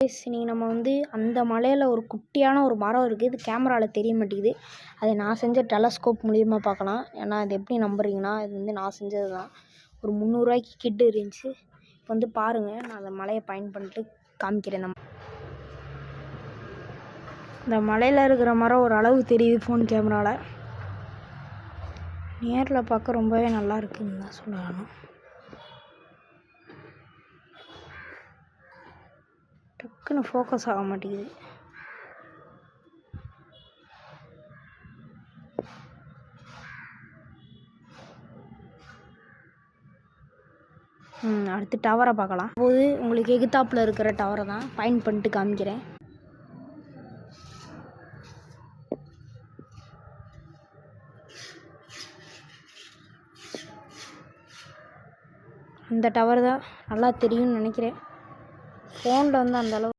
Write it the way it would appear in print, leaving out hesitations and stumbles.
இன்னைக்கு நம்ம அந்த மலையில் ஒரு குட்டியான ஒரு மரம் இருக்குது. இது கேமராவில் தெரிய மாட்டேங்குது. அதை நான் செஞ்ச டெலஸ்கோப் மூலியமாக பார்க்கலாம். ஏன்னா இது எப்படி நம்புறீங்கன்னா, இது நான் செஞ்சது தான். ஒரு 300 ரூபாய்க்கு கிட்ட இருந்துச்சு. இப்போ பாருங்கள், நான் அந்த மலையை பண்ணிட்டு காமிக்கிறேன். இந்த மலையில் இருக்கிற மரம் ஒரு அளவு தெரியுது ஃபோன் கேமராவில். நேரில் பார்க்க ரொம்பவே நல்லா இருக்குதுன்னு தான் சொல்லணும். டக்குன்னு ஃபோக்கஸ் ஆக மாட்டேங்குது. அடுத்து டவரை பார்க்கலாம். உங்களுக்கு எகுத்தாப்பில் இருக்கிற டவரை தான் பண்ணிட்டு காமிக்கிறேன். அந்த டவர் தான் நல்லா தெரியும்னு நினைக்கிறேன். ஃபோனில் அந்த அளவு